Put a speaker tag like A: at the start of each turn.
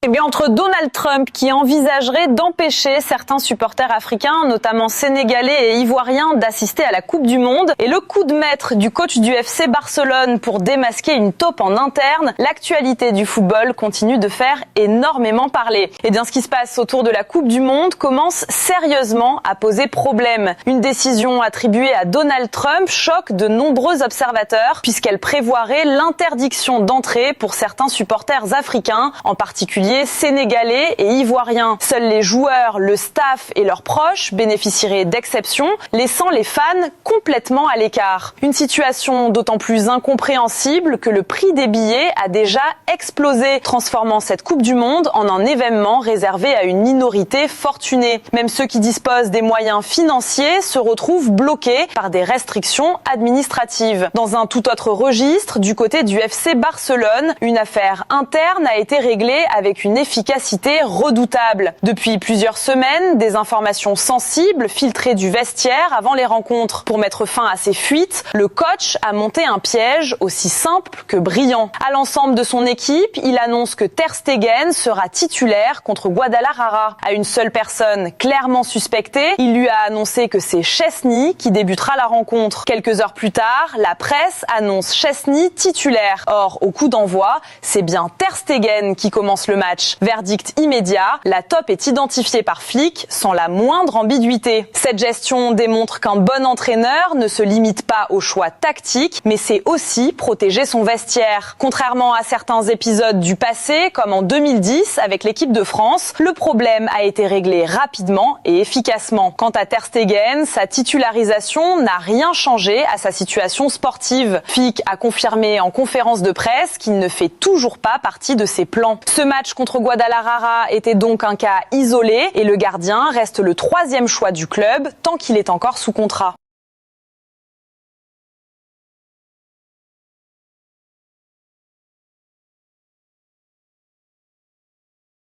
A: Eh bien, entre Donald Trump qui envisagerait d'empêcher certains supporters africains, notamment sénégalais et ivoiriens, d'assister à la Coupe du Monde, et le coup de maître du coach du FC Barcelone pour démasquer une taupe en interne, l'actualité du football continue de faire énormément parler. Eh bien, ce qui se passe autour de la Coupe du Monde commence sérieusement à poser problème. Une décision attribuée à Donald Trump choque de nombreux observateurs puisqu'elle prévoirait l'interdiction d'entrée pour certains supporters africains, en particulier sénégalais et ivoiriens. Seuls les joueurs, le staff et leurs proches bénéficieraient d'exceptions, laissant les fans complètement à l'écart. Une situation d'autant plus incompréhensible que le prix des billets a déjà explosé, transformant cette Coupe du Monde en un événement réservé à une minorité fortunée. Même ceux qui disposent des moyens financiers se retrouvent bloqués par des restrictions administratives. Dans un tout autre registre, du côté du FC Barcelone, une affaire interne a été réglée avec une efficacité redoutable. Depuis plusieurs semaines, des informations sensibles filtrées du vestiaire avant les rencontres. Pour mettre fin à ces fuites, le coach a monté un piège aussi simple que brillant. À l'ensemble de son équipe, il annonce que Ter Stegen sera titulaire contre Guadalajara. À une seule personne clairement suspectée, il lui a annoncé que c'est Szczesny qui débutera la rencontre. Quelques heures plus tard, la presse annonce Szczesny titulaire. Or, au coup d'envoi, c'est bien Ter Stegen qui commence le match. Verdict immédiat, la taupe est identifiée par flic sans la moindre ambiguïté. Cette gestion démontre qu'un bon entraîneur ne se limite pas aux choix tactiques, mais sait aussi protéger son vestiaire. Contrairement à certains épisodes du passé, comme en 2010 avec l'équipe de France, le problème a été réglé rapidement et efficacement. Quant à Ter Stegen, sa titularisation n'a rien changé à sa situation sportive. Flick a confirmé en conférence de presse qu'il ne fait toujours pas partie de ses plans. Ce match contre Guadalajara était donc un cas isolé et le gardien reste le troisième choix du club tant qu'il est encore sous contrat.